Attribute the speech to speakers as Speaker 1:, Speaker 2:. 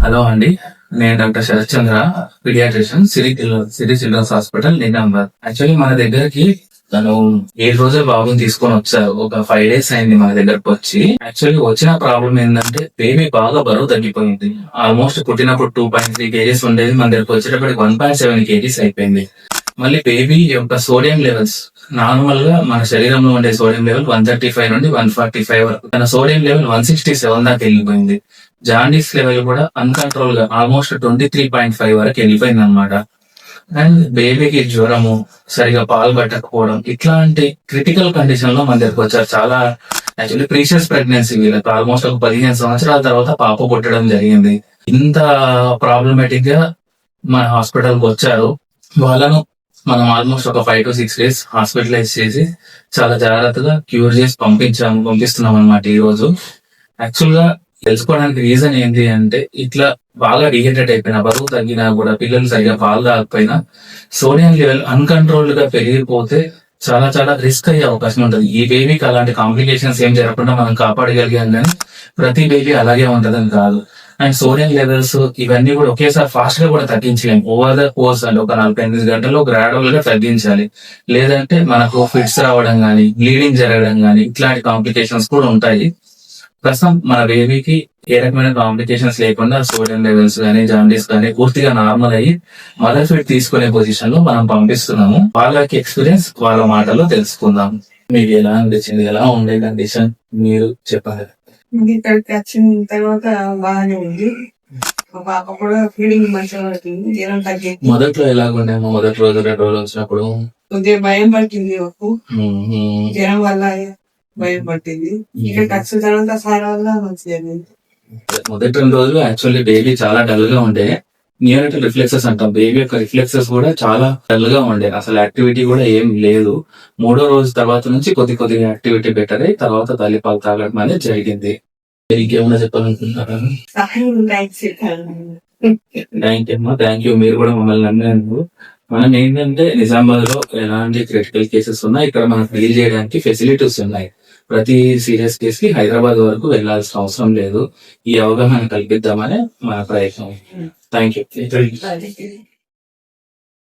Speaker 1: Hello అండి, నేను doctor Sarath చంద్ర, paediatrician, సిరి children's hospital, Nizamabad. Actually మన దగ్గరికి తను 7 రోజుల బాబుని తీసుకొని వచ్చారు. ఒక 5 days అయింది మన దగ్గరకు వచ్చి. యాక్చువల్లీ వచ్చిన ప్రాబ్లం ఏంటంటే బేబీ బాగా బరువు తగ్గిపోయింది. ఆల్మోస్ట్ పుట్టినప్పుడు 2.3 kgs ఉండేది, మన దగ్గరకు వచ్చేటప్పటికి 1.7 kgs అయిపోయింది. మళ్ళీ బేబీ యొక్క సోడియం లెవెల్స్ నార్మల్ గా మన శరీరంలో ఉండే సోడియం లెవెల్ 135 నుండి 145 వరకు, తన సోడియం లెవెల్ 167 దాకా వెళ్ళిపోయింది. జాండీస్ లెవెల్ కూడా అన్కంట్రోల్ గా ఆల్మోస్ట్ 23.5 వరకు వెళ్ళిపోయింది అనమాట. అండ్ బేబీకి జ్వరము, సరిగా పాలు పట్టకపోవడం, ఇట్లాంటి క్రిటికల్ కండిషన్ లో మన దగ్గరకు వచ్చారు. చాలా యాక్చువల్లీ ప్రీషియస్ ప్రెగ్నెన్సీ, వీళ్ళకి ఆల్మోస్ట్ ఒక 15 సంవత్సరాల తర్వాత పాప పుట్టడం జరిగింది. ఇంత ప్రాబ్లమేటిక్ గా మన హాస్పిటల్ కి వచ్చారు. వాళ్ళను మనం ఆల్మోస్ట్ ఒక 5 to 6 days హాస్పిటలైజ్ చేసి చాలా జాగ్రత్తగా క్యూర్ చేసి పంపిస్తున్నాం అనమాట. ఈ రోజు యాక్చువల్ గా తెలుసుకోవడానికి రీజన్ ఏంటి అంటే, ఇట్లా బాగా డిహైడ్రేట్ అయిపోయినా, బరువు తగ్గినా కూడా, పిల్లలు సరిగా పాలు తాగకపోయినా, సోడియం లెవెల్ అన్కంట్రోల్డ్ గా పెరిగిపోతే చాలా చాలా రిస్క్ అయ్యే అవకాశం ఉంటుంది. ఈ బేబీకి అలాంటి కాంప్లికేషన్స్ ఏం జరగకుండా మనం కాపాడగలిగాం, కానీ ప్రతి బేబీ అలాగే ఉంటదని కాదు. అండ్ సోడియం లెవెల్స్ ఇవన్నీ కూడా ఒకేసారి ఫాస్ట్ గా కూడా తగ్గించలేము. ఓవర్ ద కోర్స్ అంటే ఒక 48 గంటల్లో గ్రాడ్యువల్ గా తగ్గించాలి. లేదంటే మనకు ఫిట్స్ రావడం కానీ, బ్లీడింగ్ జరగడం కానీ, ఇట్లాంటి కాంప్లికేషన్స్ కూడా ఉంటాయి. ప్రస్తుతం మన బేబీకి ఏ రకమైన కాంప్లికేషన్స్ లేకుండా సోడియం లెవెల్స్ కానీ, జాండీస్ కానీ పూర్తిగా నార్మల్ అయ్యి మదర్ ఫీడ్ తీసుకునే పొజిషన్ లో మనం పంపిస్తున్నాము. వాళ్ళకి ఎక్స్పీరియన్స్ వాళ్ళ మాటలో తెలుసుకుందాం. మీకు ఎలా అనిపించింది, ఎలా ఉండే కండిషన్ మీరు చెప్పాలి.
Speaker 2: ఇక్కడికి వచ్చిన తర్వాత బాగానే ఉంది. మా పాప కూడా ఫీడింగ్ మంచిగా పడుతుంది, జ్వరం తగ్గింది.
Speaker 1: మొదట్లో ఎలాగుండేమో, మొదటి రోజు 2 రోజులు వచ్చినప్పుడు
Speaker 2: కొద్దిగా భయం పట్టింది, మాకు జ్వరం వల్ల భయం పట్టింది. ఇక్కడికి వచ్చిన తర్వాత సార్ వల్ల మంచిగా
Speaker 1: మొదటి 2 రోజులు యాక్చువల్లీ బేబీ చాలా డల్ గా ఉండే. నియోనటల్ రిఫ్లెక్సెస్ అంటాం, బేబీ యొక్క రిఫ్లెక్సెస్ కూడా చాలా డల్ గా ఉండే, అసలు యాక్టివిటీ కూడా ఏం లేదు. 3వ రోజు తర్వాత నుంచి కొద్దిగా యాక్టివిటీ బెటర్ అయ్యి తర్వాత తల్లిపాలు తాగడం అనేది జరిగింది. ఇంకేమన్నా చెప్పాలనుకుంటున్నారా? థ్యాంక్ యూ, మీరు కూడా మమ్మల్ని నమ్మినందుకు. మనం ఏంటంటే నిజామాబాద్ లో ఎలాంటి క్రిటికల్ కేసెస్ ఉన్నా ఇక్కడ మనం డీల్ చేయడానికి ఫెసిలిటీస్ ఉన్నాయి. ప్రతి సీరియస్ కేస్ కి హైదరాబాద్ వరకు వెళ్లాల్సిన అవసరం లేదు. ఈ అవగాహన కల్పిద్దామనే మన ప్రయత్నం. Thank you.